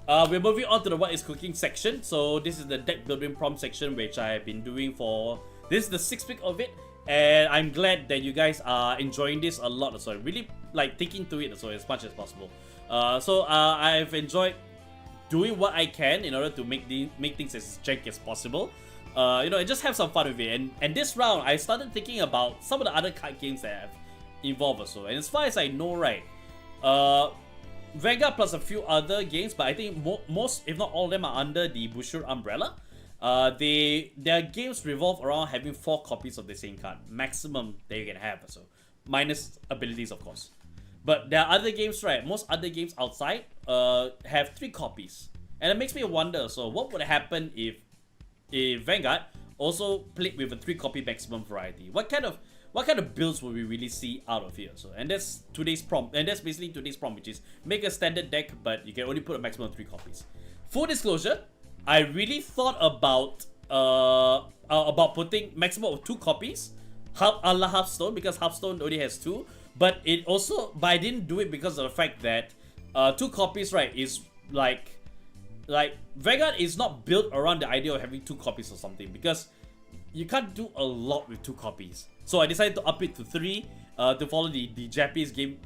we're moving on to the what is cooking section. So this is the deck building prompt section, which I have been doing for, this is the 6th week of it. And I'm glad that you guys are enjoying this a lot. So I really like taking to it so as much as possible. I've enjoyed doing what I can in order to make things as jank as possible. Just have some fun with it. And this round, I started thinking about some of the other card games that have involved also. And as far as I know, right, Vanguard plus a few other games, but I think most, if not all of them, are under the Bushido umbrella. Their games revolve around having 4 copies of the same card, maximum that you can have, so minus abilities, of course. But there are other games, right? Most other games outside have 3 copies, and it makes me wonder. So, what would happen if Vanguard also played with a 3-copy maximum variety? What kind of builds will we really see out of here? So, and that's today's prompt, and that's basically today's prompt, which is make a standard deck, but you can only put a maximum of 3 copies. Full disclosure, I really thought about putting maximum of 2 copies, a la Hearthstone, because Hearthstone only has 2. But I didn't do it because of the fact that 2 copies, right, is like Vanguard is not built around the idea of having 2 copies or something, because you can't do a lot with 2 copies. So I decided to up it to 3 to follow the Japanese game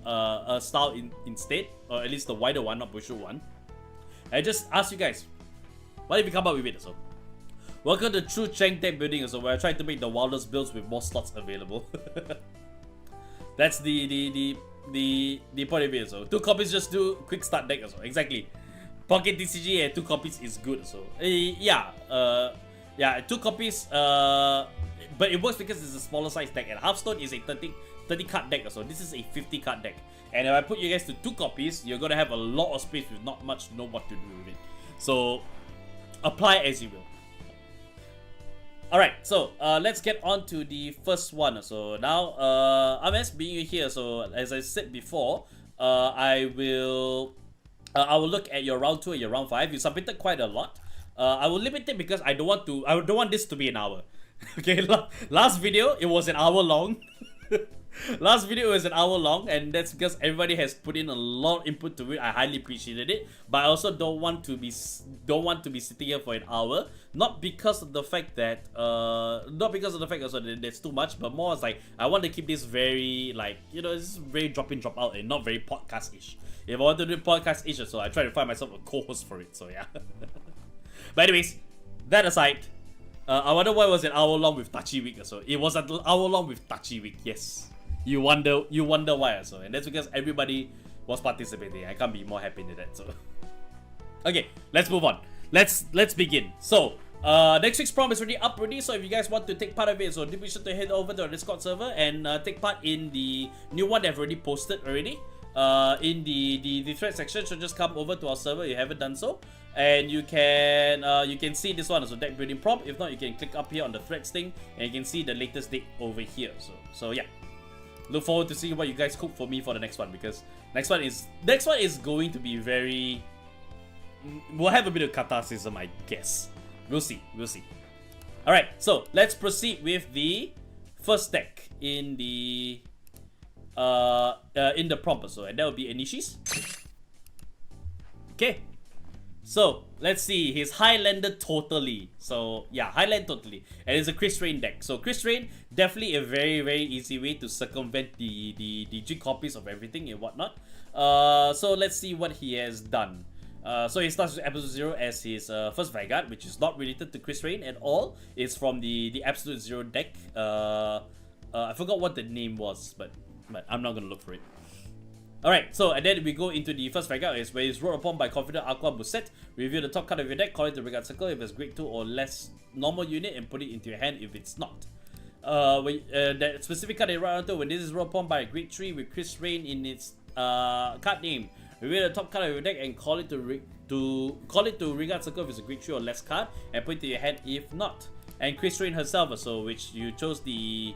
style instead, or at least the wider one, not Bushido one. I just asked you guys, what if you come up with it? So, welcome to True Jank Deck Building, so where I try to make the wildest builds with more slots available. That's the point of it. So 2 copies just do quick start deck also. Exactly. Pocket TCG and 2 copies is good. So 2 copies. But it works because it's a smaller size deck, and Hearthstone is a 30 card deck. So this is a 50 card deck. And if I put you guys to 2 copies, you're gonna have a lot of space with not much to know what to do with it. So apply as you will. Alright, so let's get on to the first one. So now, MS being here, so as I said before, I will look at your round 2 and your round 5. You submitted quite a lot. I will limit it because I don't want this to be an hour. Okay, last video it was an hour long. Last video was an hour long, and that's because everybody has put in a lot of input to it. I highly appreciated it, but I also don't want to be sitting here for an hour. Not because of the fact that also that there's too much, but more as like I want to keep this very this is very drop in drop out and not very podcast-ish. If I want to do podcast-ish, so I try to find myself a co-host for it. So yeah. But anyways, that aside, I wonder why it was an hour long with Tachi Week. So it was an hour long with Tachi Week. Yes. You wonder why also, and that's because everybody was participating. I can't be more happy than that. So, okay, let's move on. Let's begin. So, next week's prompt is already up already. So if you guys want to take part of it, so be sure to head over to our Discord server and take part in the new one that I've already posted already. In the thread section. So just come over to our server if you haven't done so, and you can see this one as a deck building prompt. If not, you can click up here on the threads thing and you can see the latest deck over here. So yeah. Look forward to seeing what you guys cook for me for the next one, because next one is going to be very. We'll have a bit of catharsis, I guess. We'll see. All right, so let's proceed with the first deck in the prompt, so and that will be Enishi's. Okay. So, let's see, he's Highlander totally. So, yeah, Highland totally. And it's a Krysrain deck. So, Krysrain, definitely a very, very easy way to circumvent the G copies of everything and whatnot. So, let's see what he has done. So, he starts with Absolute Zero as his first Vanguard, which is not related to Krysrain at all. It's from the Absolute Zero deck. I forgot what the name was, but I'm not going to look for it. Alright, so and then we go into the first Vanguard, is where it's rolled upon by Confident Aqua Buset. Reveal the top card of your deck, call it the Vanguard Circle if it's grade 2 or less normal unit, and put it into your hand if it's not. That specific card they write onto, when this is rolled upon by a grade 3 with Krysrain in its card name, reveal the top card of your deck and call it to Vanguard Circle if it's a grade 3 or less card, and put it to your hand if not. And Krysrain herself, so which you chose the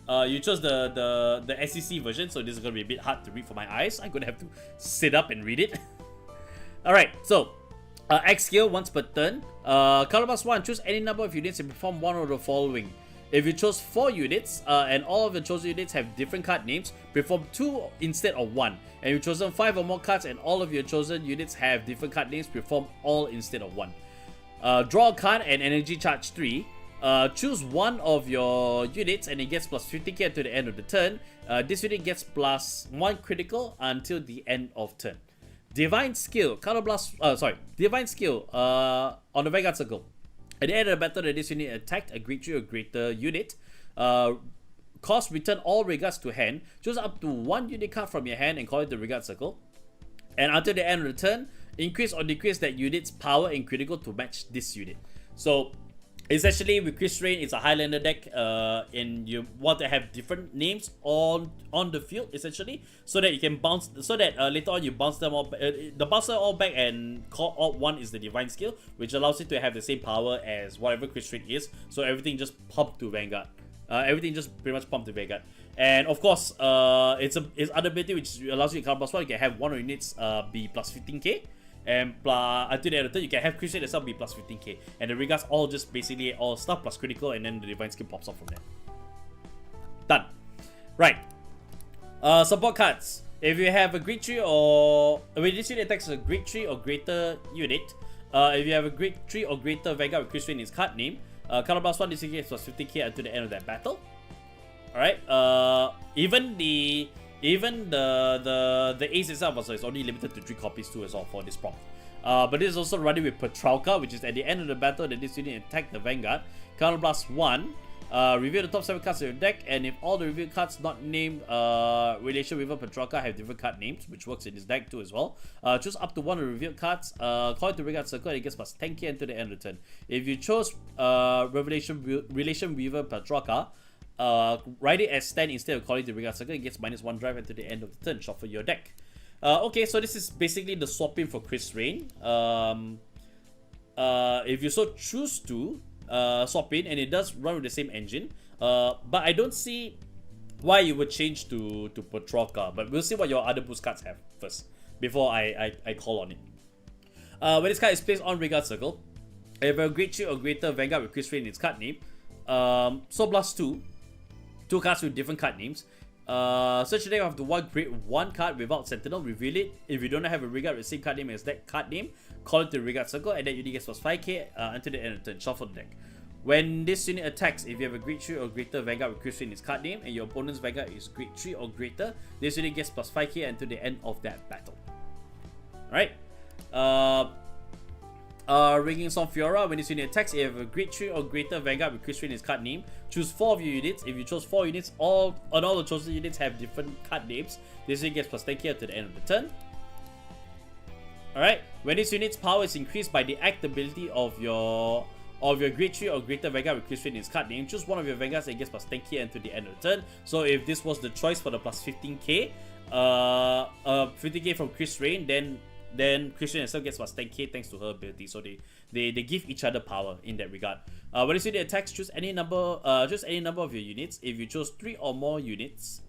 SEC version, so this is gonna be a bit hard to read for my eyes. I'm gonna have to sit up and read it. Alright, so X skill once per turn. Color +1, choose any number of units and perform one of the following. If you chose 4 units and all of the chosen units have different card names, perform 2 instead of 1. And if you've chosen 5 or more cards and all of your chosen units have different card names, perform all instead of 1. Draw a card and energy charge 3. Choose one of your units and it gets plus 50k to the end of the turn. This unit gets plus 1 critical until the end of turn. Divine Skill, Divine Skill on the Vanguard Circle. At the end of the battle that this unit attacked a grade 3 or greater unit, cost return all regards to hand. Choose up to 1 unit card from your hand and call it the Vanguard Circle. And until the end of the turn, increase or decrease that unit's power in critical to match this unit. So essentially with Krysrain, it's a Highlander deck, and you want to have different names on the field essentially, so that you can bounce, so that later on you bounce them all, bounce them all back and call out 1 is the Divine Skill, which allows it to have the same power as whatever Krysrain is. So everything just pumped to Vanguard. Everything just pretty much pumped to Vanguard. And of course, it's other ability which allows you to card plus 1. You can have 1 of your units be plus 15k. And until the end of the turn, you can have Krysrain itself be plus 15k. And the regards all just basically all stuff plus critical, and then the Divine Skill pops up from there. Done. Right. Support cards. If you have a grade 3 or... when this unit attacks a grade 3 or greater unit, if you have a grade 3 or greater Vanguard with Krysrain in its card name, counter plus 1 DC plus 50k until the end of that battle. Alright. Even the ace itself also is only limited to 3 copies too as well for this prompt. But this is also running with Petralka, which is at the end of the battle that this unit attack the Vanguard. Counter plus 1. Reveal the top 7 cards of your deck, and if all the revealed cards not named Relation River Petralka have different card names, which works in this deck too as well, choose up to 1 of the revealed cards, call it the Vanguard Circle, and it gets plus 10k until the end of the turn. If you chose Relation River Petralka, write it as stand instead of calling the Vanguard Circle, it gets minus 1 drive until the end of the turn. Shuffle your deck. Okay, so this is basically the swapping for Krysrain. If you so choose to swap in, and it does run with the same engine, but I don't see why you would change to Petralka, but we'll see what your other boost cards have first before I call on it. When this card is placed on Vanguard Circle, if you have a grade 3 or greater Vanguard with Krysrain in its card name, so plus 2 cards with different card names. Search the deck of the grade 1 card without Sentinel, reveal it. If you don't have a Vanguard with the same card name as that card name, call it the Vanguard Circle, and then unit gets plus 5k until the end of the turn. Shuffle the deck. When this unit attacks, if you have a grade 3 or greater Vanguard with Krysrain in its card name, and your opponent's Vanguard is grade 3 or greater, this unit gets plus 5k until the end of that battle. Alright. Ringing Song Fiora. When this unit attacks, if you have a grade 3 or greater Vanguard with Krysrain in its card name, choose 4 of your units. If you chose 4 units, all the chosen units have different card names. This unit gets plus 10k to the end of the turn. Alright, when this unit's power is increased by the act ability of your grade 3 or greater Vanguard with Krysrain in its card name, choose one of your Vanguards and it gets plus 10k until the end of the turn. So if this was the choice for the plus 15k, 50k from Krysrain, then Krysrain itself gets plus 10k thanks to her ability. So they give each other power in that regard. When this unit attacks, choose any number of your units. If you chose 3 or more units,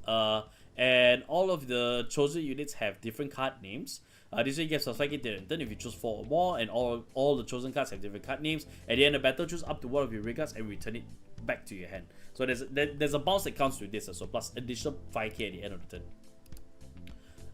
and all of the chosen units have different card names, this unit gets plus 5k to the turn. If you choose 4 or more and all the chosen cards have different card names, at the end of battle, choose up to 1 of your regards and return it back to your hand. So there's a bounce that counts with this, so plus additional 5k at the end of the turn.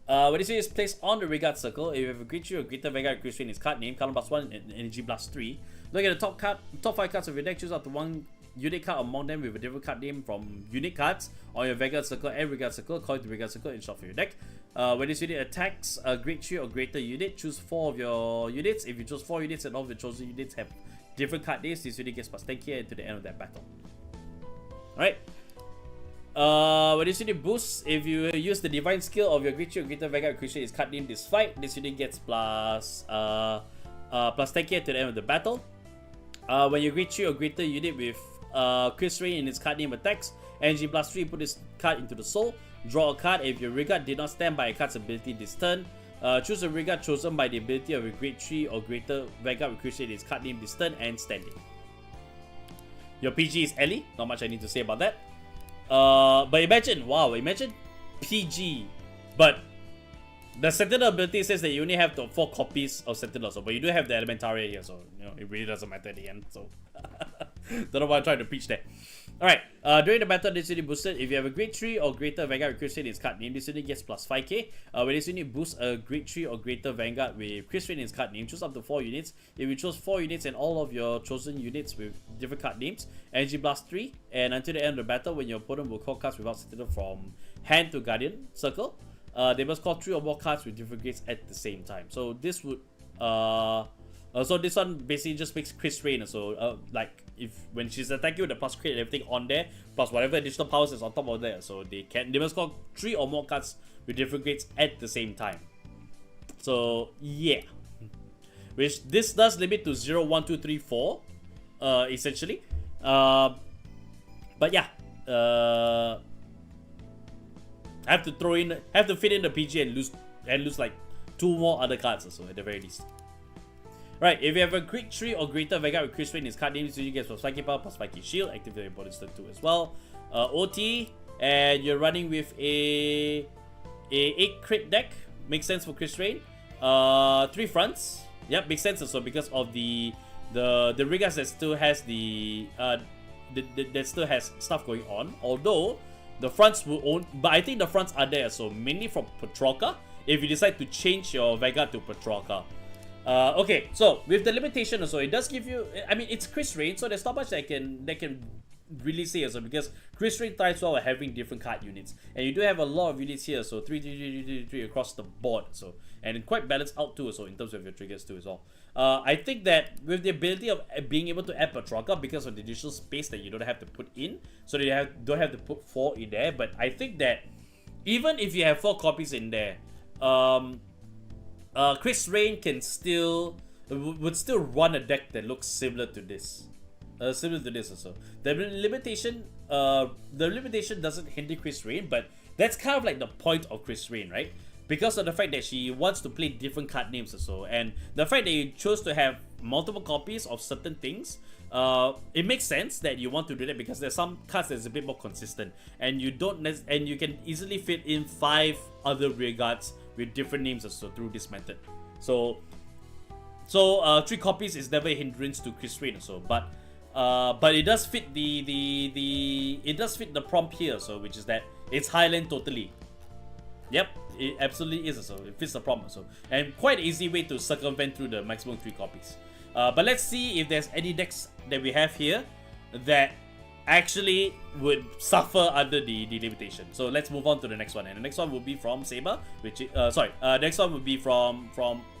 When this unit is placed on the Vanguard Circle, if you have a grade 3 or greater Vanguard Krysrain in its card name, counter plus 1 and energy plus 3. Look at the top 5 cards of your deck, choose up to 1 unit card among them with a different card name from unit cards on your Vanguard Circle and Vanguard Circle, call it the Vanguard Circle and shuffle your deck. When this unit attacks a grade 3 or greater unit, choose 4 of your units. If you choose 4 units and all of the chosen units have different card names, this unit gets plus 10k to the end of that battle. Alright. When this unit boosts, if you use the Divine Skill of your grade 3 or greater Vanguard Krysrain is card name this fight, this unit gets plus 10k to the end of the battle. When your grade 3 or greater unit with Krysrain in its card name attacks, energy plus 3, put this card into the soul. Draw a card. If your regard did not stand by a card's ability this turn, choose a regard chosen by the ability of a grade 3 or greater Vanguard with Krysrain in its card name this turn and stand it. Your PG is Ellie, not much I need to say about that. But imagine PG, but the Sentinel ability says that you only have the 4 copies of Sentinel, but you do have the Elementaria here, so you know it really doesn't matter at the end. So don't know why I'm trying to preach there. Alright, during the battle, this unit boosted. If you have a grade 3 or greater Vanguard with Krysrain in its card name, this unit gets plus 5k. When this unit boosts a grade 3 or greater Vanguard with Krysrain in its card name, choose up to 4 units. If you chose 4 units and all of your chosen units with different card names, Energy Blast 3, and until the end of the battle, when your opponent will call cards without Sentinel from hand to Guardian Circle, they must call 3 or more cards with different grades at the same time. So this would, so this one basically just makes Krysrain, so like if when she's attacking with the plus crit and everything on there, plus whatever additional powers is on top of there, so they must call 3 or more cards with different grades at the same time. So yeah, which this does limit to 0, 1, 2, 3, 4, essentially. But yeah, I have to fit in the PG and lose like 2 more other cards, so at the very least. Right, if you have a grade 3 or greater Vanguard with Krysrain in his card name, so you get plus 5k power, plus 5k shield, activate your opponent's turn 2 as well. OT, and you're running with a 8 crit deck, makes sense for Krysrain. 3 fronts, yep, makes sense also because of the Rigas that still has that still has stuff going on. Although the fronts will own, but I think the fronts are there, so mainly from Petrarca. If you decide to change your Vanguard to Petrarca. Okay, so with the limitation also, it does give you, I mean, it's Krysrain, so there's not much that can really say also, because Krysrain thrives well having different card units, and you do have a lot of units here, so 3 across the board, so, and quite balanced out too, so in terms of your triggers too as well. I think that with the ability of being able to add Petrarca because of the additional space that you don't have to put in, so that you don't have to put 4 in there, but I think that even if you have 4 copies in there, Krysrain would still run a deck that looks similar to this. Also. The limitation doesn't hinder Krysrain, but that's kind of like the point of Krysrain, right? Because of the fact that she wants to play different card names also, and the fact that you chose to have multiple copies of certain things, it makes sense that you want to do that because there's some cards that's a bit more consistent, and you can easily fit in 5 other rearguards with different names also through this method. So 3 copies is never a hindrance to Krysrain also, but it does fit the prompt here, so which is that it's Highland totally. Yep, it absolutely is also. It fits the prompt also, and quite an easy way to circumvent through the maximum 3 copies. But let's see if there's any decks that we have here that actually would suffer under the limitation. So let's move on to the next one, and the next one will be from Saber, which next one would be from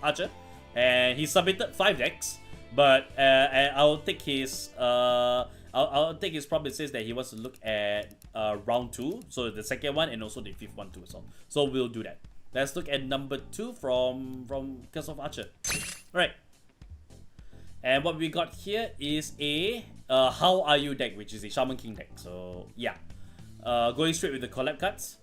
Archer, and he submitted 5 decks, but I'll take his I'll take his prompt. It says that he wants to look at round 2, so the second one and also the 5th one too. So we'll do that. Let's look at number 2 from Curse of Archer. Right. And what we got here is a How Are You deck, which is a Shaman King deck. So yeah, going straight with the collab cards.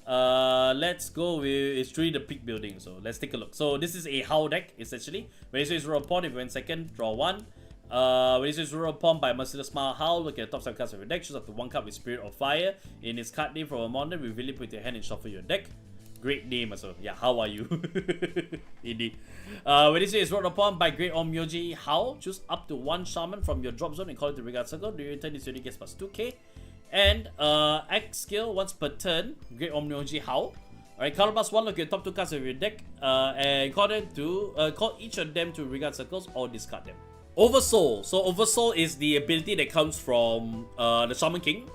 Let's go with, it's really the peak building, so let's take a look. So this is a How deck essentially. When it says roll a pawn, if you went second, draw 1. When it says roll a pawn by Merciless Smile Howl, look at the top 7 cards of your deck, choose up to 1 card with Spirit of Fire in its card name from a modern, reveal it, put your hand and shuffle your deck. Great name also. Yeah, how are you? Indeed. When it says roll a pawn by Great Omyoji Howl, choose up to 1 shaman from your drop zone and call it to Regard Circle. Do you return this unit gets plus 2k. And act skill once per turn, Great Omyoji Howl. Alright, color plus 1, look at your top 2 cards of your deck and call them to call each of them to Regard Circles or discard them. Oversoul. So Oversoul is the ability that comes from the Shaman King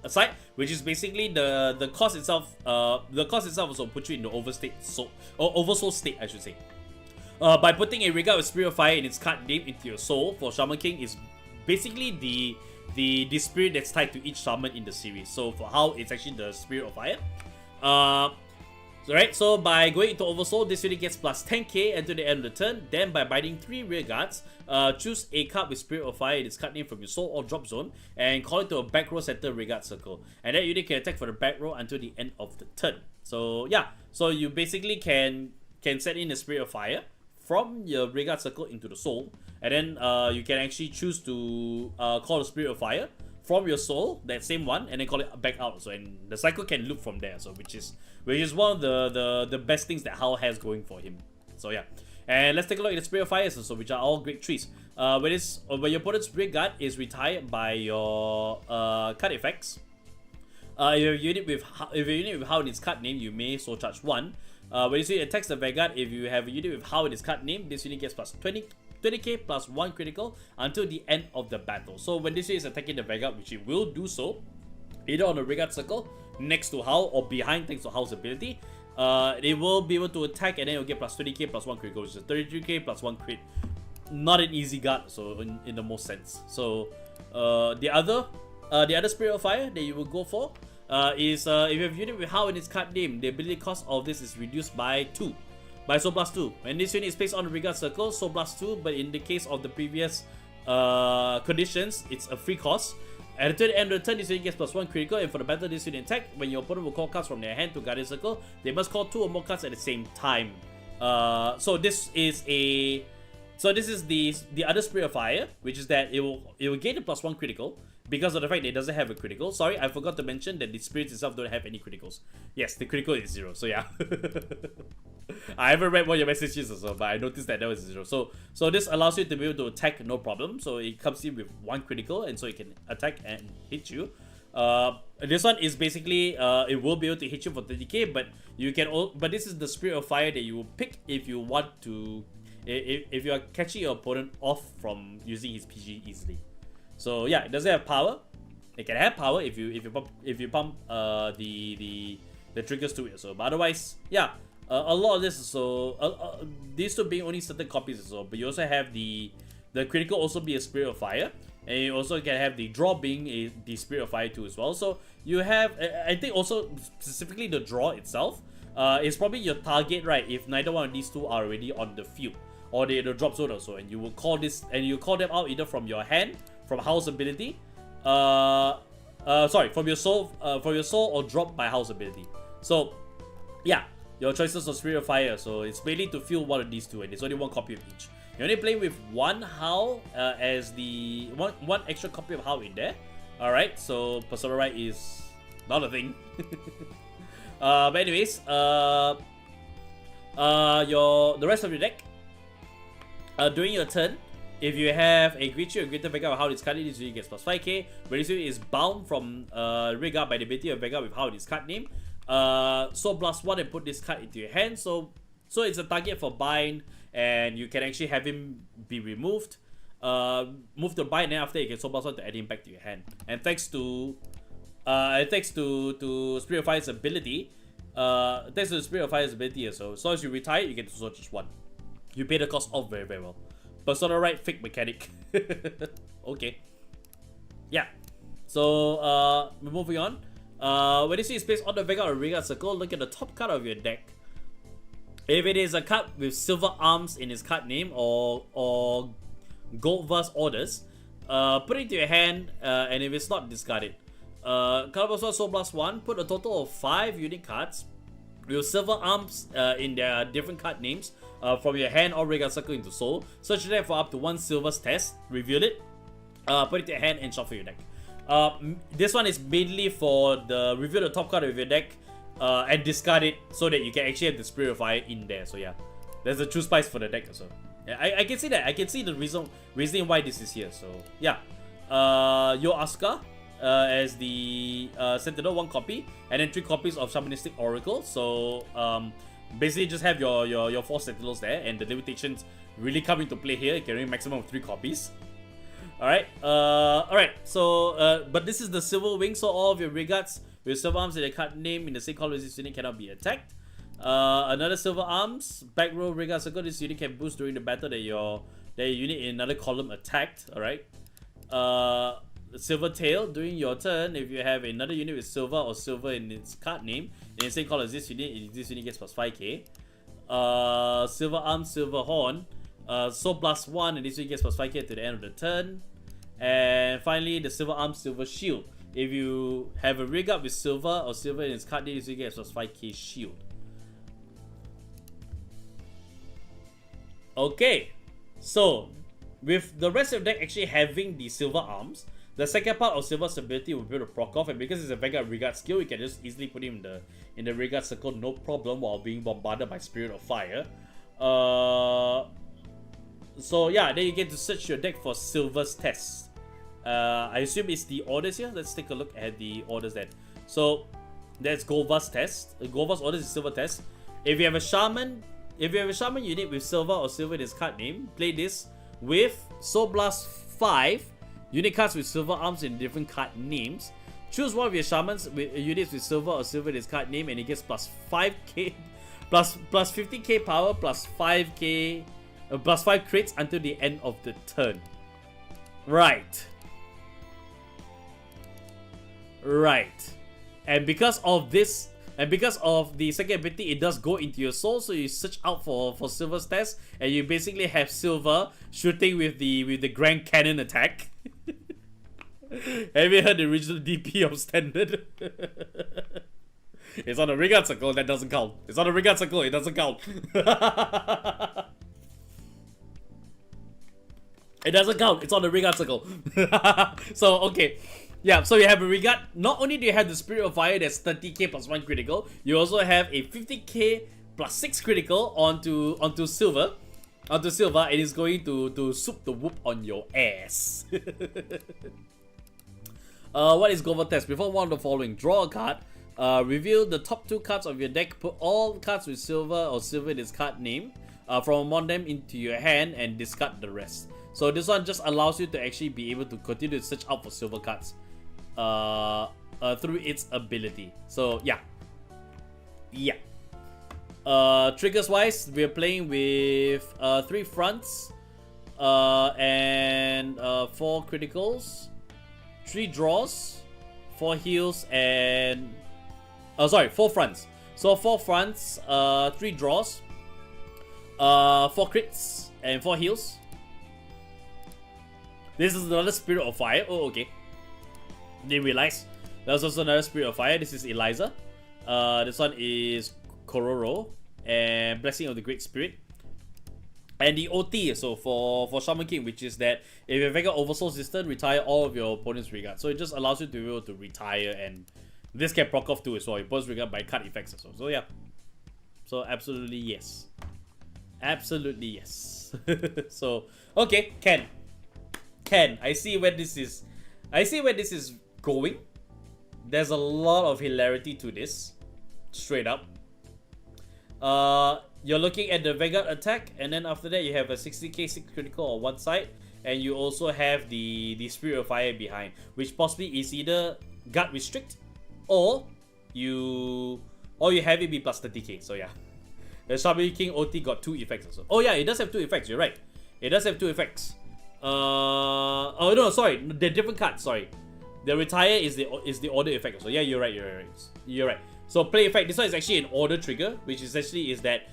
side, which is basically the cost itself. The cost itself also puts you in the Oversoul state, I should say. By putting a Regard with Spirit of Fire in its card name into your soul for Shaman King is basically the spirit that's tied to each shaman in the series. So for how it's actually the Spirit of Fire. So by going into Oversoul, this unit gets plus 10k until the end of the turn. Then by binding 3 rear guards, choose a card with Spirit of Fire in its card name from your soul or drop zone and call it to a back row center rear guard circle. And that unit can attack for the back row until the end of the turn. So yeah, so you basically can set in the Spirit of Fire from your rear guard circle into the soul, and then you can actually choose to call the Spirit of Fire from your soul, that same one, and then call it back out. So and the cycle can loop from there. So which is one of the best things that Howl has going for him. So yeah, And let's take a look at the Spirit of Fire, so which are all great trees. When your opponent's Vanguard is retired by your card effects, if your unit with how in its card name, you may soul charge 1. When this unit attacks the Vanguard, if you have a unit with how in its card name, this unit gets plus 20k plus 1 critical until the end of the battle. So when this unit is attacking the Vanguard, which it will do so, either on the Vanguard circle, next to Howl, or behind thanks to Howl's ability, they will be able to attack, and then you'll get plus 20k plus 1 critical, which is 33k plus 1 crit. Not an easy guard, so in the most sense. So the other Spirit of Fire that you will go for is if you have a unit with Howl in its card name, the ability cost of this is reduced by 2. By Soul Blast 2. When this unit is placed on the Vanguard circle, Soul Blast 2, but in the case of the previous conditions, it's a free cost. At the end of the turn, this unit gets plus 1 critical, and for the battle this unit attack, when your opponent will call cards from their hand to Guardian Circle, they must call 2 or more cards at the same time. So this is the other Spirit of Fire, which is that it will gain a plus 1 critical because of the fact that it doesn't have a critical. Sorry, I forgot to mention that the spirits itself don't have any criticals. Yes, the critical is 0, so yeah. I haven't read what your message is also, but I noticed that was 0. So this allows you to be able to attack no problem. So it comes in with 1 critical, and so it can attack and hit you. This one is basically it will be able to hit you for 30k, but you can but this is the Spirit of Fire that you will pick if you want to, if you are catching your opponent off from using his PG easily. So yeah, it doesn't have power. It can have power if you pump the triggers to it. So, but otherwise, yeah, a lot of this is so these two being only certain copies or so. But you also have the critical also be a Spirit of Fire, and you also can have the draw being the Spirit of Fire too as well. So you have, I think also specifically the draw itself is probably your target, right? If neither one of these two are already on the field, or they're in the drop zone or so, and you will call this, and you call them out either from your hand, from Howl's ability, sorry, from your soul, or drop by Howl's ability. So yeah, your choices of Spirit of Fire. So it's mainly to fill one of these two, and there's only 1 copy of each. You're only playing with 1 Howl as the one extra copy of Howl in there. All right, so Persona Right is not a thing. But anyways, the rest of your deck, during your turn, if you have a creature or greater Vanguard with Howl in its card name, this unit gets plus 5k. When this unit is bound from Vanguard by the ability of Vanguard with Howl in its card name, Soul Blast 1 and put this card into your hand. So it's a target for bind, and you can actually have him be removed. Move the bind, and then after you can Soul Blast 1 to add him back to your hand. And thanks to Spirit of Fire's ability, so as long as you retire, you get to Soul Charge 1. You pay the cost off very, very well. Persona Right fake mechanic. Okay. Yeah. So moving on. When you see space on the Vanguard or Vanguard circle, look at the top card of your deck. If it is a card with silver arms in its card name, or gold verse orders, put it into your hand, and if it's not, discard it. Card plus 1, Soul Blast 1, put a total of 5 unique cards with silver arms in their different card names from your hand or Vanguard circle into Soul. Search that for up to 1 silver's test, reveal it, put it to your hand, and shuffle your deck. This one is mainly for the reveal the top card of your deck and discard it, so that you can actually have the Spirit of Fire in there. So yeah, there's a true spice for the deck also. Yeah, I can see that. I can see the reasoning why this is here. So yeah, Asuka as the Sentinel, 1 copy, and then 3 copies of Shamanistic Oracle. So basically just have your 4 Sentinels there, and the limitations really come into play here. You can only maximum of 3 copies. Alright, so, but this is the Silver Wing, so all of your Regards with Silver Arms and their card name in the same color as this unit cannot be attacked. Another Silver Arms, back row Regard Circle, this unit can boost during the battle that your unit in another column attacked, alright. Silver Tail, during your turn, if you have another unit with silver or silver in its card name, in the same color as this unit gets plus 5k. Silver Arm, Silver Horn, Soul Blast 1, and this unit gets plus 5k to the end of the turn. And finally, the Silver Arm, Silver Shield. If you have a rig up with silver or silver in its card name, this unit gets plus 5k shield. Okay, so with the rest of the deck actually having the Silver Arms, the second part of Silver's ability will be able to proc off, and because it's a Vanguard Regard skill, you can just easily put him in the Regard circle no problem while being bombarded by Spirit of Fire. So yeah, then you get to search your deck for Silver's test. I assume it's the orders here. Let's take a look at the orders then. So that's Golva's test. Golva's orders is Silver test. If you have a shaman unit with silver or silver in its card name, play this with Soul Blast 5 unit cards with silver arms in different card names. Choose one of your shamans with units with silver or silver in its card name, and it gets plus 5k, plus 50k power, plus 5k, plus 5 crits until the end of the turn. Right. And because of this, and because of the second ability, it does go into your soul, so you search out for Silver's test, and you basically have Silver shooting with the Grand Cannon attack. Have you heard the original DP of Standard? It's on the Vanguard circle, that doesn't count. It's on the Vanguard circle, it doesn't count. It doesn't count, it's on the Vanguard circle. So, okay. Yeah, so you have a Vanguard. Not only do you have the Spirit of Fire that's 30k plus 1 critical, you also have a 50k plus 6 critical onto Silver. And it's going to soup the whoop on your ass. What is Golva test? Before one of the following, draw a card, reveal the top 2 cards of your deck, put all cards with silver or silver in its card name from among them into your hand, and discard the rest. So this one just allows you to actually be able to continue to search out for silver cards through its ability. So yeah. Triggers wise, we're playing with 3 fronts and 4 criticals, 3 draws, 4 heals, and 4 fronts. So 4 fronts, 3 draws, 4 crits, and 4 heals. This is another Spirit of Fire. Oh, okay. Didn't realize. There's also another Spirit of Fire. This is Eliza. This one is Kororo and Blessing of the Great Spirit. And the OT, so for Shaman King, which is that if your Vanguard oversoul system, retire all of your opponent's Vanguard. So it just allows you to be able to retire, and this can proc off too as well. Your opponent's Vanguard by card effects as well. So yeah. So absolutely yes. Absolutely yes. So okay, Ken, I see where this is going. There's a lot of hilarity to this. Straight up. You're looking at the Vanguard attack, and then after that you have a 60k 6 critical on one side, and you also have the Spirit of Fire behind, which possibly is either guard restrict, or you have it be plus 30k. So yeah, the Shaman King OT got 2 effects also. Oh yeah, it does have 2 effects. You're right. It does have 2 effects. Oh no, sorry, they're different cards. Sorry, the retire is the order effect. So yeah, you're right. You're right. So play effect. This one is actually an order trigger, which essentially is that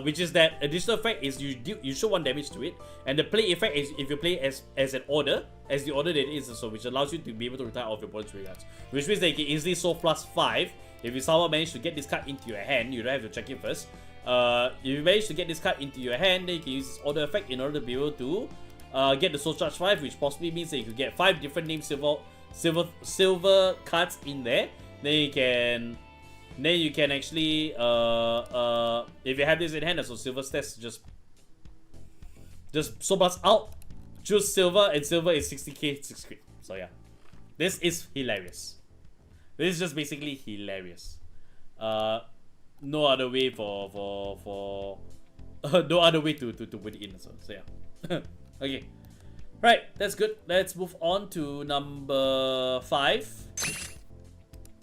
which is that additional effect is you show 1 damage to it, and the play effect is if you play as an order, as the order that it is, so which allows you to be able to retire all of your opponent's regards, which means that you can easily soul plus 5. If you somehow manage to get this card into your hand, you don't have to check it first. If you manage to get this card into your hand, then you can use this order effect in order to be able to get the soul charge 5, which possibly means that you could get 5 different named silver cards in there. Then you can actually if you have this in hand, so Silver's test, just soul blast out, choose silver, and silver is 60k 6 crit. So yeah, this is hilarious. This is just basically hilarious. No other way for no other way to put it in. So yeah. Okay, right, that's good. Let's move on to number 5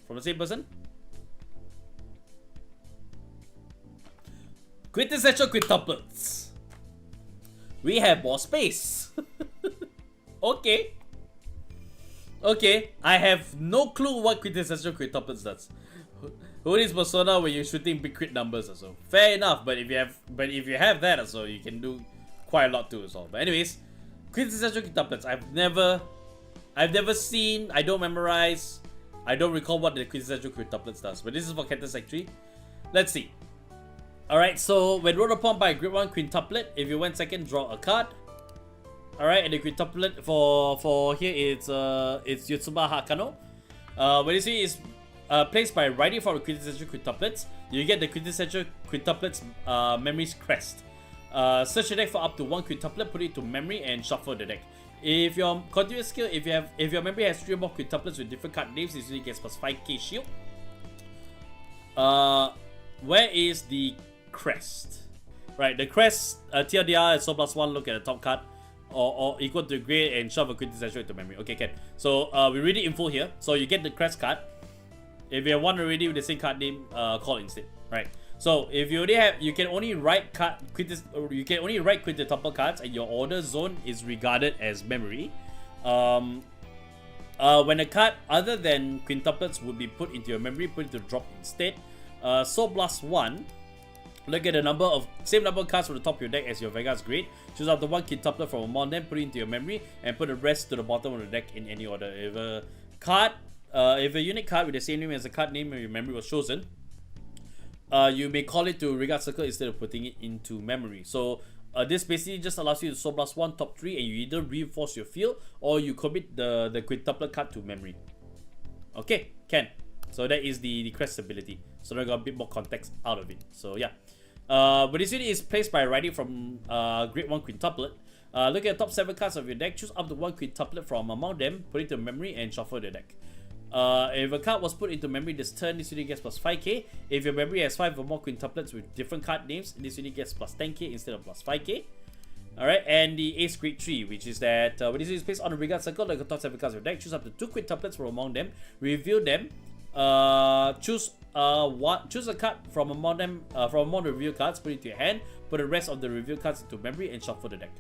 from the same person. Quintessential quintuplets. We have more space. Okay. Okay, I have no clue what quintessential quintuplets does. Who is Persona when you're shooting big crit numbers or so? Fair enough, but if you have that also, you can do quite a lot too as well. But anyways, quintessential quintuplets. I've never seen. I don't memorize. I don't recall what the quintessential quintuplets does. But this is for Captain Secretary. Let's see. Alright, so when rolled upon by a grade 1 quintuplet, if you went second, draw a card. Alright, and the quintuplet for here it's Yotsuba Nakano. When you see is placed by writing from the quintessential quintuplets. You get the quintessential quintuplets memory's crest. Search the deck for up to 1 quintuplet, put it to memory, and shuffle the deck. If your continuous skill, if your memory has 3 or more quintuplets with different card names, it usually gets plus 5k shield. Where is the crest? Right, the crest, TLDR is so plus 1, look at the top card. Or equal to grade and shove a quintessential into memory. Okay, can. So we read the info here. So you get the crest card. If you have one already with the same card name, call instead. Right. So if you already have, you can only write quintuple cards, and your order zone is regarded as memory. When a card other than quintuplets would be put into your memory, put it to drop instead. So plus 1. Look at the same number of cards from the top of your deck as your Vanguard's grade. Choose out the 1 quintuplet from among them, put it into your memory, and put the rest to the bottom of the deck in any order. If a unit card with the same name as the card name in your memory was chosen, you may call it to regard circle instead of putting it into memory. So this basically just allows you to so plus 1 top 3, and you either reinforce your field or you commit the quintuplet card to memory. Okay, can. So that is the crest ability. So now I got a bit more context out of it. So yeah. But this unit is placed by writing from grade 1 quintuplet. Look at the top 7 cards of your deck, choose up to 1 quintuplet from among them, put it to memory, and shuffle the deck. If a card was put into memory this turn, this unit gets plus 5k. If your memory has 5 or more quintuplets with different card names, this unit gets plus 10k instead of plus 5k. Alright, and the Ace Grade 3, which is that when this unit is placed on the regard circle, look at the top 7 cards of your deck, choose up to 2 quintuplets from among them, reveal them, choose a card from among them, from among the review cards, put it into your hand, put the rest of the review cards into memory, and shuffle the deck.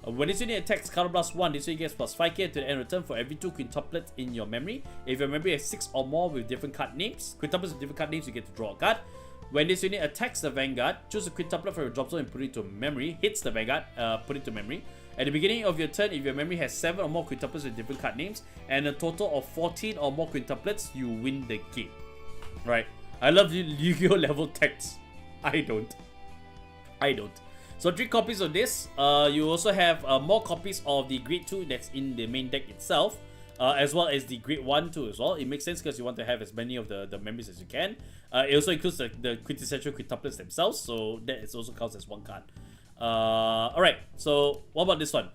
When this unit attacks counter plus 1, this unit gets plus 5k to the end of turn for every 2 quintuplets in your memory. If your memory has 6 or more with different card names, quintuplets with different card names, you get to draw a card. When this unit attacks the Vanguard, choose a quintuplet from your drop zone and put it to memory. Hits the Vanguard, put it to memory. At the beginning of your turn, if your memory has 7 or more quintuplets with different card names and a total of 14 or more quintuplets, you win the game. Right. I love Yu-Gi-Oh! Level text. I don't. So 3 copies of this. You also have more copies of the grade 2 that's in the main deck itself, as well as the grade 1 too as well. It makes sense because you want to have as many of the memories as you can. It also includes the quintessential quintuplets themselves, so that is also counts as 1 card. Alright, so what about this one?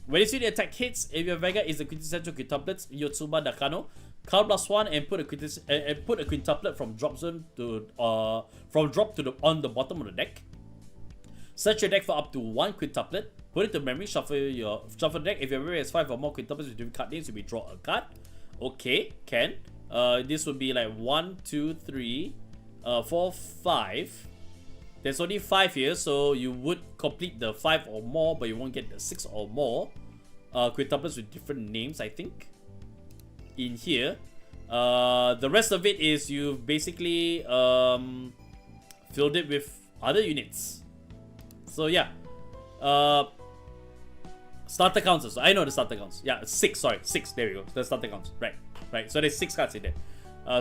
When you see the attack hits, if your Vanguard is the quintessential quintuplets, Yotsuba Nakano, count plus 1 and put a quintuplet from drop zone to on the bottom of the deck. Search your deck for up to 1 quintuplet. Put it to memory. Shuffle the deck. If your memory has 5 or more quintuplets with different card names, you may draw a card. Okay, can. This would be like 1, 2, 3, 4, 5. There's only 5 here, so you would complete the 5 or more, but you won't get the 6 or more quintuplets with different names, I think. In here, the rest of it is you've basically filled it with other units. So yeah, starter counts. I know the starter counts. Yeah, 6. Sorry, 6. There we go. The starter counts. Right. So there's 6 cards in there.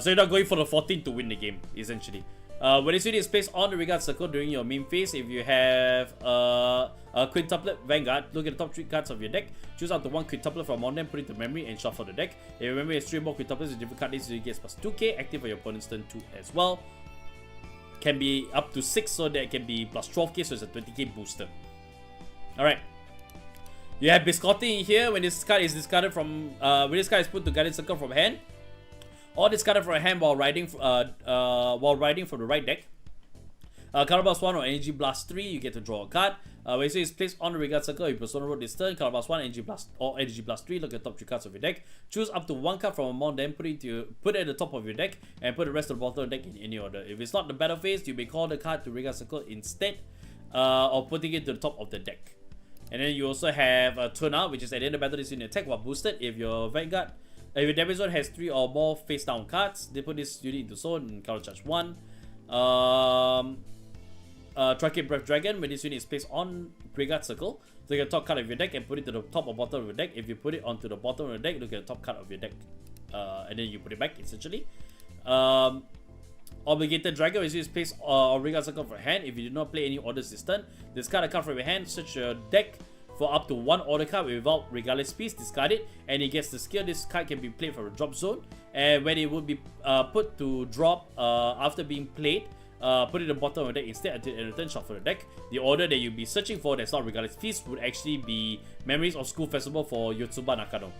So you're not going for the 14 to win the game, essentially. When this unit is placed on the regard circle during your main phase, if you have a quintuplet Vanguard, look at the top 3 cards of your deck, choose out the 1 quintuplet from among them, put it to memory, and shuffle the deck. If your memory has 3 more quintuplets with different card names, you get plus 2k, active for your opponent's turn 2 as well. Can be up to 6, so that can be plus 12k, so it's a 20k booster. Alright. You have Biscotti in here. When this card is discarded from when this card is put to guided circle from hand, or discarded from a hand while riding from the right deck. Counter plus 1 or Energy Blast 3, you get to draw a card. When you say it's placed on the regard circle, you persona road this turn, counter plus 1, Energy Blast 3, look at the top 3 cards of your deck. Choose up to 1 card from among them, put it at the top of your deck, and put the rest of the bottom of the deck in any order. If it's not the battle phase, you may call the card to regard circle instead, or putting it to the top of the deck. And then you also have a turn out, which is at the end of the battle, this unit attack while boosted. If your damage zone has 3 or more face down cards, they put this unit into zone and counter charge 1. Tracking Breath Dragon, when this unit is placed on regard circle, look at the top card of your deck and put it to the top or bottom of your deck. If you put it onto the bottom of the deck, look at the top card of your deck, and then you put it back essentially. Obligated Dragon, which is placed on regard circle for hand. If you do not play any orders this turn, discard a card from your hand, search your deck for up to 1 order card without regardless piece, discard it, and it gets the skill. This card can be played from a drop zone, and when it would be put to drop after being played, put it at the bottom of the deck instead until end of turn, shuffle the deck. The order that you'll be searching for that's not regardless piece would actually be Memories of School Festival for Yotsuba Nakano.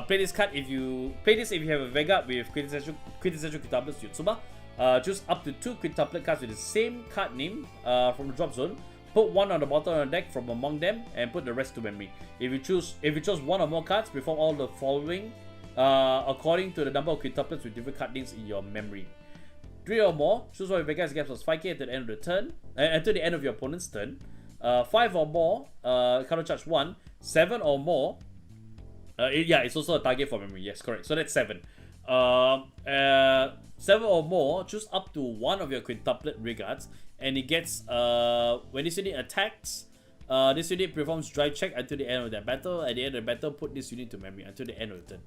Play this card if you have a Vanguard with quintessential quintuplets Yotsuba. Choose up to 2 quintuplet cards with the same card name from the drop zone. Put 1 on the bottom of the deck from among them and put the rest to memory. If you chose 1 or more cards, perform all the following according to the number of quintuplets with different card names in your memory. 3 or more, choose one of your guys' gaps plus 5k at the end of the turn, until the end of your opponent's turn. 5 or more, counter charge 1. 7 or more, yeah, it's also a target for memory. Yes, correct. So that's 7. 7 or more, choose up to 1 of your quintuplet regards, and it gets when this unit attacks, this unit performs drive check until the end of that battle. At the end of the battle, put this unit to memory until the end of the turn.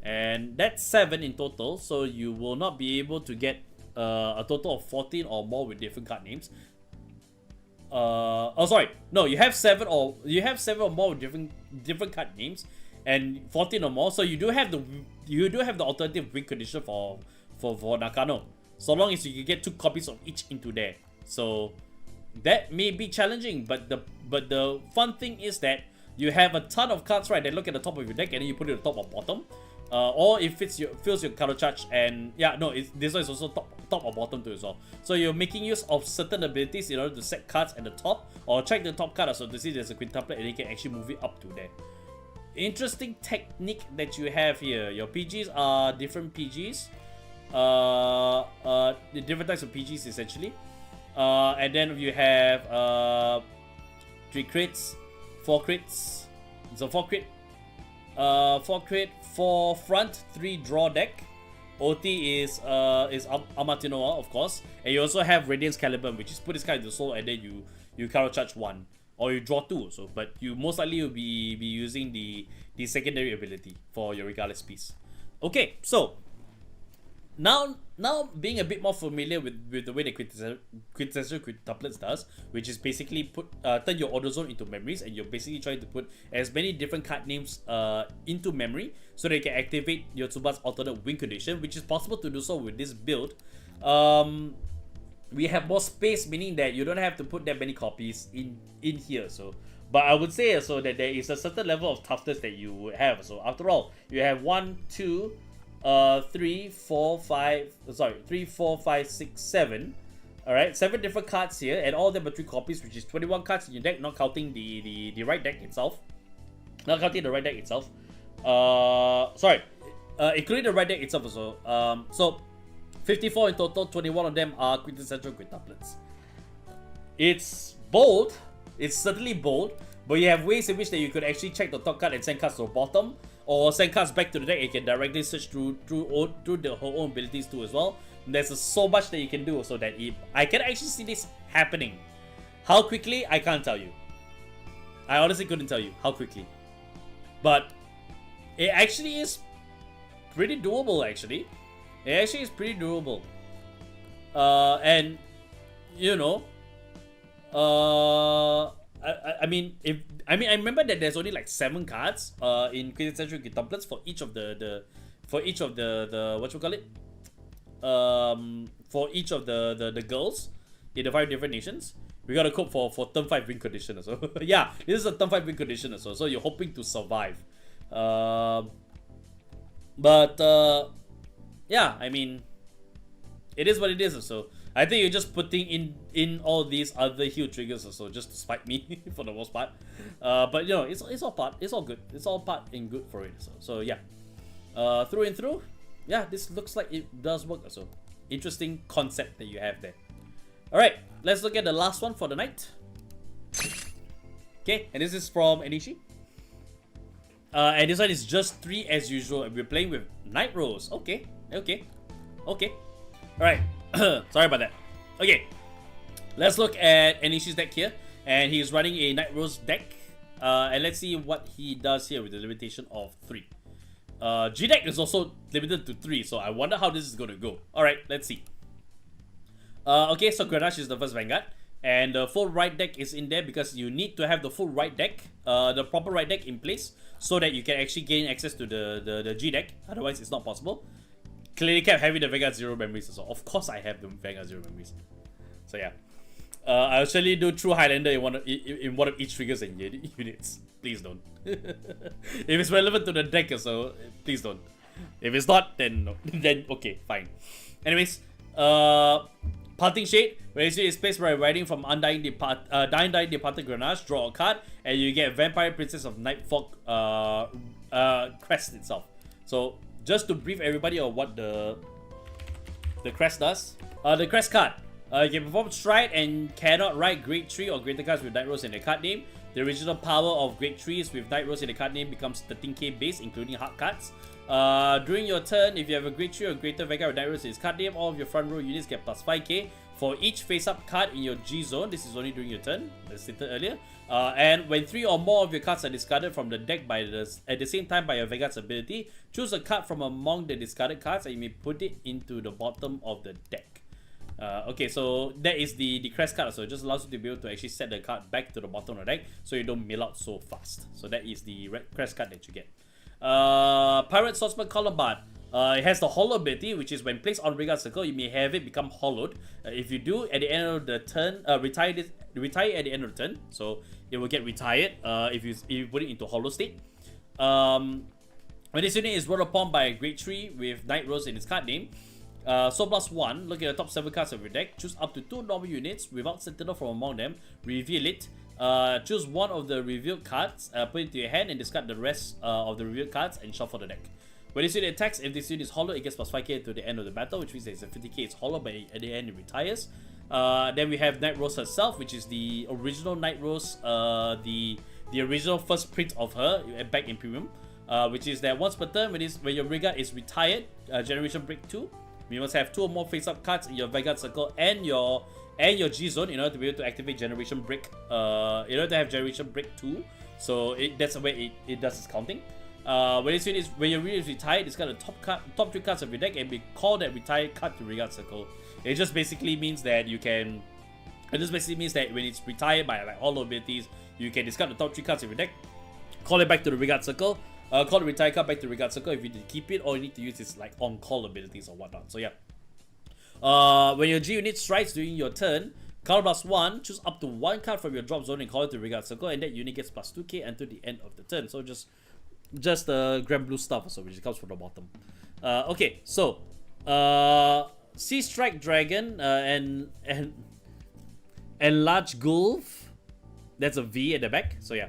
And that's 7 in total, so you will not be able to get a total of 14 or more with different card names. Oh sorry, no, you have 7 or more with different card names, and 14 or more. So you do have the alternative win condition for Nakano, so long as you can get 2 copies of each into there. So that may be challenging, but the fun thing is that you have a ton of cards, right, that look at the top of your deck and then you put it at the top or bottom. Or it fills your counter charge, and yeah, no, this one is also top or bottom too as well. So you're making use of certain abilities in order to set cards at the top, or check the top card so to see there's a quintuplet and you can actually move it up to there. Interesting technique that you have here. Your PGs are different PGs, the different types of PGs essentially, and then you have 3 crits, 4 crits. So 4 crit. 4 crit, 4 front, 3 draw deck. OT is Amatinoa, of course, and you also have Radiance Caliber, which is put this card into soul and then you counter charge 1, or you draw 2 also. But you most likely will be using the secondary ability for your regardless piece. Okay, so now being a bit more familiar with the way the quintessential quintuplets does, which is basically turn your order zone into memories, and you're basically trying to put as many different card names into memory so they can activate Yotsuba's alternate win condition, which is possible to do so with this build. We have more space, meaning that you don't have to put that many copies in here. So, but I would say so that there is a certain level of toughness that you would have. So after all, you have 3, 4, 5, 6, 7. Alright, 7 different cards here, and all of them are 3 copies, which is 21 cards in your deck, not counting the right deck itself. Not counting the right deck itself. Including the right deck itself also. So 54 in total, 21 of them are quintessential quintuplets. It's bold, it's certainly bold, but you have ways in which that you could actually check the top card and send cards to the bottom, or send cards back to the deck. You can directly search through her own abilities too as well. And there's so much that you can do, so that I can actually see this happening. How quickly, I can't tell you. I honestly couldn't tell you how quickly, but it actually is pretty doable. Actually, it actually is pretty doable. And you know, I remember that there's only like 7 cards in quintessential quintuplets for each of the what you call it, for each of the girls in the 5 different nations. We got a code for turn 5 win condition. So yeah, this is a turn 5 win condition also. So you're hoping to survive. Yeah, I mean, it is what it is. So I think you're just putting in all these other heal triggers also just to spite me for the most part. But you know, it's all good. It's all part in good for it. So yeah, through and through, yeah, this looks like it does work also. Interesting concept that you have there. All right, let's look at the last one for the night. Okay, and this is from Enishi. And this one is just 3 as usual, and we're playing with Nightrose. Okay. All right. Sorry about that. Okay, let's look at Enishi's deck here, and he's running a Nightrose deck, and let's see what he does here with the limitation of 3. G deck is also limited to 3, so I wonder how this is going to go. Alright, let's see. Okay, so Grenache is the first Vanguard. and the full right deck is in there because you need to have the full right deck, the proper right deck in place so that you can actually gain access to the G deck. Otherwise, it's not possible. Clearly kept having the Vanguard Zero memories as well. Of course, I have the Vanguard Zero memories. So yeah, I'll actually do True Highlander in one of each triggers and units. Please don't. If it's relevant to the deck, so please don't. If it's not, then no. Then okay, fine. Anyways, Parting Shade. When you see a space by riding from Undying Departed Grenache, draw a card, and you get Vampire Princess of Nightfog crest itself. So just to brief everybody on what the crest does. The crest card. You can perform Stride and cannot write Grade 3 or greater cards with Nightrose in the card name. The original power of Grade 3s with Nightrose in the card name becomes 13k base, including hard cards. During your turn, if you have a Grade 3 or greater Vanguard with Nightrose in its card name, all of your front row units get plus 5k for each face-up card in your G zone. This is only during your turn, as stated earlier. And when 3 or more of your cards are discarded from the deck at the same time by your Vanguard's ability, choose a card from among the discarded cards and you may put it into the bottom of the deck. Okay, so that is the crest card, so it just allows you to be able to actually set the card back to the bottom of the deck so you don't mill out so fast. So that is the crest card that you get. Pirate Swordsman Columbine. It has the hollow ability, which is when placed on Vanguard Circle, you may have it become hollowed. If you do, at the end of the turn, retire at the end of the turn, so it will get retired if you put it into hollow state. When this unit is rolled upon by a Grade 3 with Nightrose in its card name, so plus 1, look at the top 7 cards of your deck, choose up to 2 normal units without Sentinel from among them, reveal it, choose one of the revealed cards, put it into your hand and discard the rest of the revealed cards and shuffle the deck. When this unit attacks, if this unit is hollow, it gets plus 5k to the end of the battle, which means that it's a 50k, it's hollow, but at the end it retires. Then we have Nightrose herself, which is the original Nightrose, the original first print of her back in Premium, which is that once per turn, when your Vanguard is retired, Generation Break 2, you must have 2 or more face-up cards in your Vanguard Circle and your G zone in order to be able to activate Generation Break. In order to have Generation Break 2, so that's the way it does its counting. When your unit is retired, discard the top 3 cards of your deck and we call that retired card to Vanguard Circle. It just basically means that you can. It just basically means that when it's retired by like all abilities, you can discard the top 3 cards of your deck, call it back to the Vanguard Circle. Call the retire card back to Vanguard Circle. If you need to keep it, all you need to use is like on-call abilities or whatnot. So yeah. When your G unit strikes during your turn, card plus 1, choose up to 1 card from your drop zone and call it to Vanguard Circle, and that unit gets plus 2k until the end of the turn. So just Grand Blue stuff also, which comes from the bottom. Okay, so Sea Strike Dragon and Large Gulf. That's a V at the back. So yeah.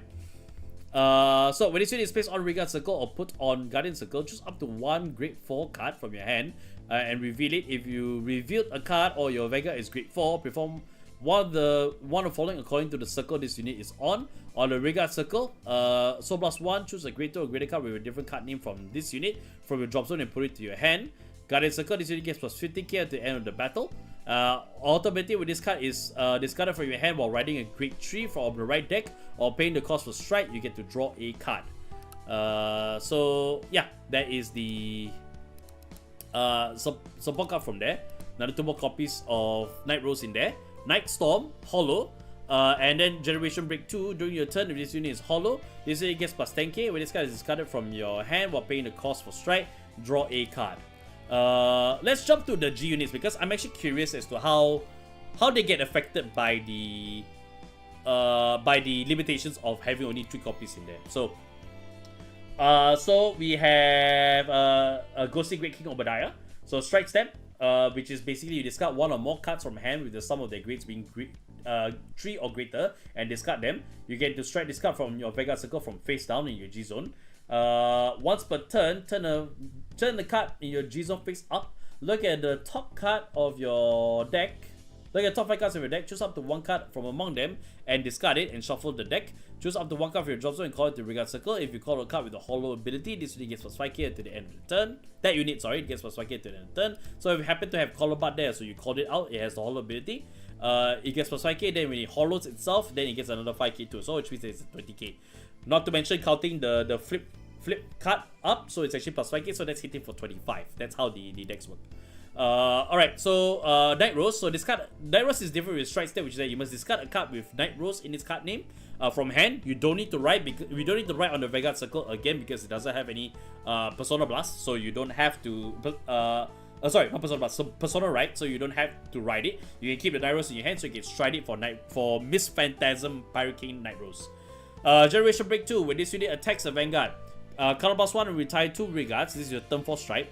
So when this unit is placed on Vanguard Circle or put on Guardian Circle, choose up to 1 Grade 4 card from your hand and reveal it. If you revealed a card or your Vanguard is Grade 4, perform one of the following according to the circle this unit is on. On the Vanguard Circle, so plus 1, choose a Grade 2 or greater card with a different card name from this unit from your drop zone and put it to your hand. Guardian Circle, this unit gets plus 50k at the end of the battle. Automatically with this card is discarded from your hand while riding a Grade 3 from the right deck or paying the cost for strike, you get to draw a card. So yeah, that is the support card from there. Another 2 more copies of Nightrose in there. Night Storm, hollow. And then Generation Break 2, during your turn, if this unit is hollow, this unit gets plus 10k. When this card is discarded from your hand while paying the cost for strike, draw a card. Let's jump to the G units because I'm actually curious as to how they get affected by the limitations of having only 3 copies in there. So we have a Ghostly Great King Obadiah. So strike step, which is basically you discard 1 or more cards from hand with the sum of their grades being 3 or greater and discard them. You get to strike this card from your Vanguard Circle from face down in your G zone. Once per turn, turn the card in your G zone face up. Look at the top card of your deck. Look at the top 5 cards of your deck. Choose up to 1 card from among them and discard it and shuffle the deck. Choose up to 1 card from your drop zone and call it to Vanguard Circle. If you call a card with a hollow ability, this unit gets plus 5k to the end of the turn. That unit, sorry, gets plus 5k to the end of the turn. So if you happen to have Columbine there, so you called it out, it has the hollow ability. It gets plus 5k, then when it hollows itself, then it gets another 5k too, so which means it's 20k. Not to mention counting the flip card up, so it's actually plus 5k, so that's hitting for 25. That's how the decks work. Alright, so Nightrose. So discard Nightrose is different with strike step, which is that you must discard a card with Nightrose in its card name from hand. You don't need to write because we don't need to write on the Vanguard circle again because it doesn't have any Persona Blast, so you don't have to. Sorry, not Persona Blast. So Persona Write, so you don't have to write it. You can keep the Nightrose in your hand, so you can stride it for Miss Phantasm Hurricane Nightrose. Generation Break 2. When this unit attacks a Vanguard, color plus 1 and retire 2 regards. This is your turn 4 strike.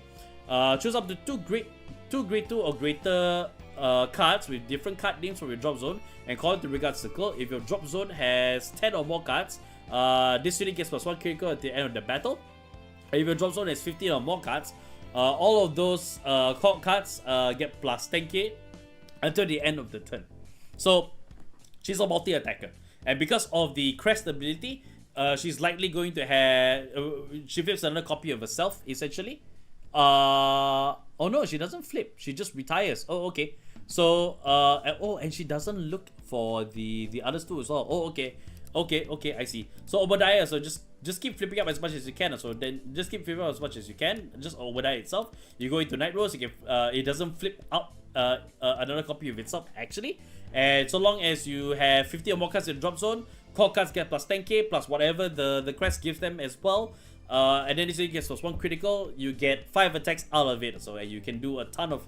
Choose up to two grade 2 or greater cards with different card names from your drop zone and call it the regard circle. If your drop zone has 10 or more cards, this unit gets +1 critical at the end of the battle. If your drop zone has 15 or more cards, all of those cards get +10k until the end of the turn. So she's a multi-attacker, and because of the crest ability, she's likely going to have she flips another copy of herself essentially. Oh no, she doesn't flip, she just retires. Oh, okay. So and she doesn't look for the others too as well. Oh, okay, I see. So Obadiah, so just keep flipping up as much as you can. So then just keep flipping up as much as you can. Just Obadiah itself, you go into Nightrose, you can it doesn't flip out another copy of itself actually. And so long as you have 50 or more cards in the drop zone, core cards get +10k plus whatever the crest gives them as well. And then this unit gets +1 critical, you get 5 attacks out of it, so you can do a ton of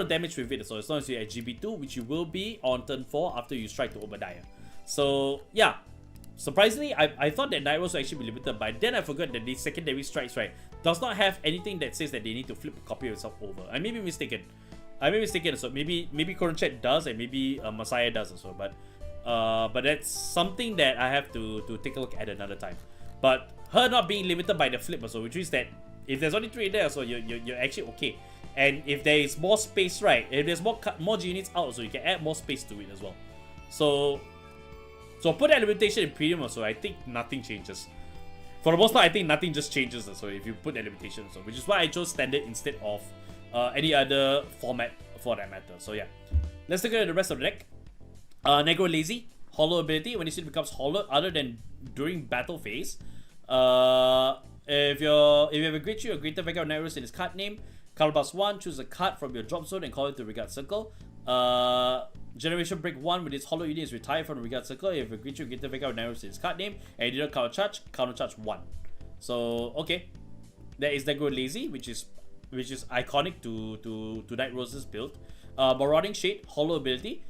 damage with it. So as long as you're at GB2, which you will be on turn 4 after you strike to Obadiah. So yeah, surprisingly, I thought that Nightrose would actually be limited, but then I forgot that the secondary strikes, right, does not have anything that says that they need to flip a copy of itself over. I may be mistaken. So maybe Korenchet does, and maybe Messiah does also, but that's something that I have to take a look at another time. But her not being limited by the flip also, which means that if there's only 3 there, so you're actually okay. And if there is more space, right, if there's more G units out, so you can add more space to it as well. So put that limitation in premium also, I think nothing changes. For the most part, I think nothing just changes. So if you put that limitation, so which is why I chose standard instead of any other format for that matter. So yeah, let's look at the rest of the deck. Negro Lazy, hollow ability. When this unit becomes hollow, other than during battle phase, if you have a grade 3 or greater Vanguard Nightrose in its card name, color +1, choose a card from your drop zone and call it the regard circle. Generation Break 1, when its hollow unit is retired from the regard circle, if a grade 3 or greater Vanguard Nightrose in its card name and you don't counter charge 1. So okay, that is Negro Lazy, which is iconic to Nightrose's build. Marauding Shade, hollow ability.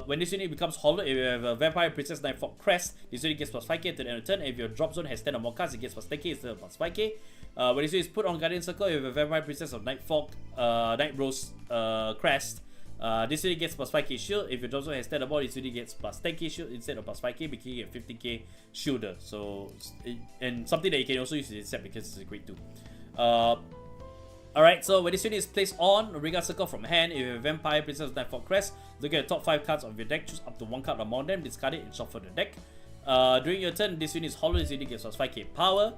When this unit becomes hollow, if you have a Vampire Princess Nightfall Crest, this unit gets +5k to the end of the turn. If your drop zone has 10 or more cards, it gets +10k instead of +5k. When this unit is put on Guardian Circle, if you have a Vampire Princess of Nightfall Nightrose Crest, this unit gets +5k shield. If your drop zone has 10 or more, this unit gets +10k shield instead of +5k, making it a 50k shielder. So, and something that you can also use in this set because it's a grade 2. Alright, so when this unit is placed on a regard circle from hand, if you have a Vampire Princess of Nightfall Crest, look at the top 5 cards of your deck, choose up to 1 card among them, discard it and shuffle the deck. During your turn, this unit is hollow, this unit gets +5k power.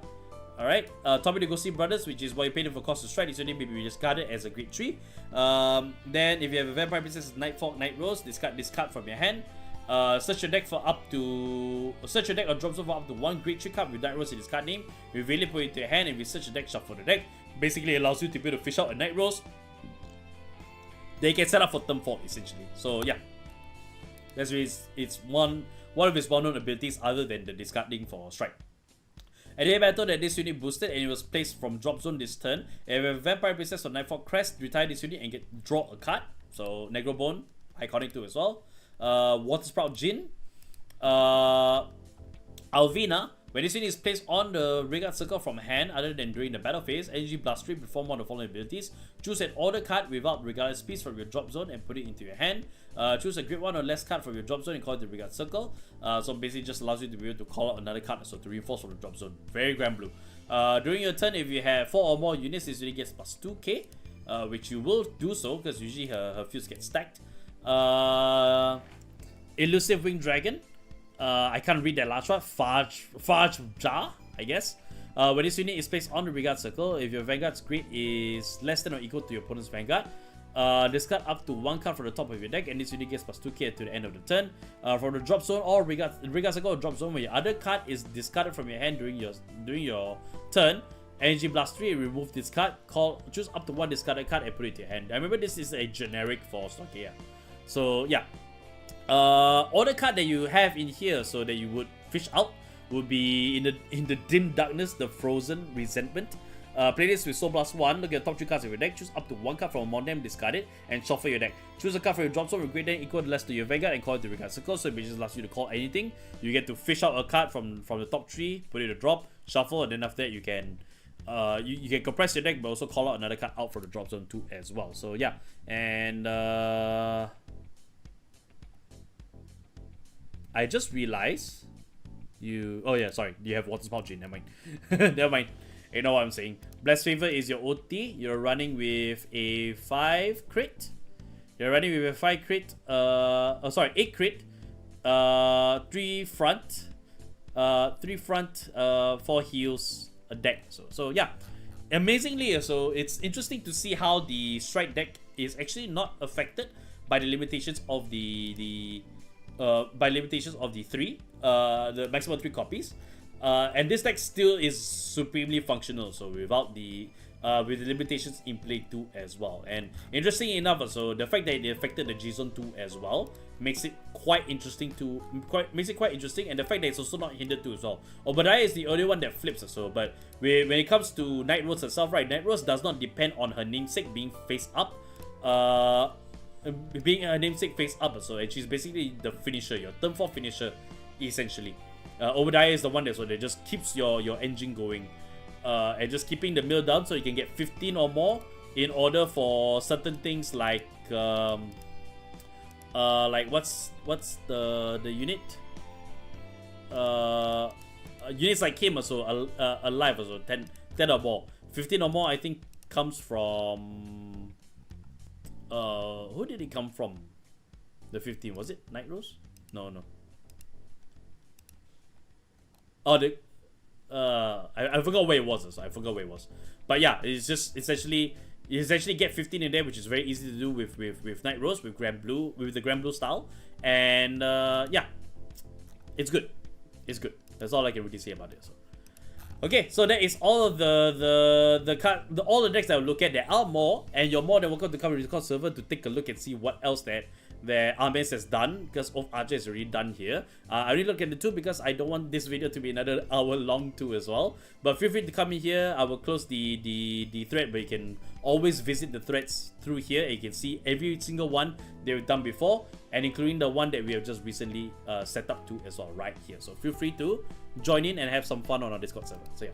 Alright, Tommy the Ghostly Brothers, which is what you paid for cost to strike, this unit may be discarded as a grade 3. Then if you have a Vampire Princess Nightfall Nightrose, discard this card from your hand. Search your deck or drop zone for up to 1 grade 3 card with Nightrose in its card name. Reveal it, put it into your hand, and research the deck, shuffle the deck. Basically allows you to be able to fish out a Nightrose they can set up for turn 4 essentially. So yeah, that's really, it's one of his well-known abilities other than the discarding for strike. At the battle that this unit boosted and it was placed from drop zone this turn, if you have a Vampire Princess or Nightfall Crest, retire this unit and draw a card. So Negro Bone, iconic too as well. Water Sprout Jin, Alvina. When this unit is placed on the regard circle from hand, other than during the battle phase, Energy Blast 3 perform one of the following abilities. Choose an order card without regardless piece from your drop zone and put it into your hand. Choose a grade 1 or less card from your drop zone and call it the regard circle. So basically just allows you to be able to call out another card, so to reinforce from the drop zone. Very Grand Blue. During your turn, if you have 4 or more units, this unit gets +2k, which you will do so because usually her fields get stacked. Elusive Winged Dragon. I can't read that last one. Farge Jar, I guess. When this unit is placed on the regard circle, if your Vanguard's grade is less than or equal to your opponent's Vanguard, discard up to 1 card from the top of your deck, and this unit gets +2k to the end of the turn. From the drop zone or regard circle or drop zone, where your other card is discarded from your hand during your turn, Energy Blast 3, remove this card, choose up to one discarded card and put it to your hand. I remember this is a generic for Stockea. So yeah. Other card that you have in here so that you would fish out would be in the dim darkness, the Frozen Resentment. Play this with Soul Blast 1, look at the top 3 cards of your deck, choose up to one card from among them, discard it, and shuffle your deck. Choose a card from your drop zone with great deck equal to less to your Vanguard and call it to Vanguard Circle, so it just allows you to call anything. You get to fish out a card from the top 3, put it to drop, shuffle, and then after that you can you can compress your deck but also call out another card out from the drop zone too as well. So yeah, and I just realized oh yeah, sorry, you have Water Spout Gin, never mind. Never mind. You know what I'm saying. Blessed Favor is your OT. You're running with a 5 crit. You're running with a 5 crit. 8 crit. 3 front. 3 front. 4 heals. A deck. So yeah. Amazingly, so it's interesting to see how the strike deck is actually not affected by the limitations of the 3. The maximum 3 copies. And this deck still is supremely functional, so without the with the limitations in play too as well. And interesting enough, so the fact that it affected the G-Zone too as well makes it quite interesting and the fact that it's also not hindered too as well. Obadiah is the only one that flips, so but when it comes to Nightrose herself, right, Nightrose does not depend on her namesake being face up. Being a namesake face up, so and she's basically the finisher, your turn 4 finisher, essentially. Obadiah is the one that just keeps your engine going, and just keeping the mill down so you can get 15 or more in order for certain things like what's the unit? Units like him also alive also 10 or more. 15 or more I think comes from who did it come from? The 15, was it Nightrose? No. Oh, I forgot where it was. So I forgot where it was. But yeah, it's just essentially get 15 in there, which is very easy to do with Nightrose, with the Grand Blue style, and yeah, it's good. It's good. That's all I can really say about it. So. Okay, so that is all of all the decks that I'll look at. There are more, and you're more than welcome to come to the Discord server to take a look and see what else that Armes has done, because of Archer is already done here. I really look at the two because I don't want this video to be another hour long too as well. But feel free to come in here. I will close the thread, but you can always visit the threads through here and you can see every single one that we've done before, and including the one that we have just recently set up to as well right here. So feel free to join in and have some fun on our Discord server. So yeah,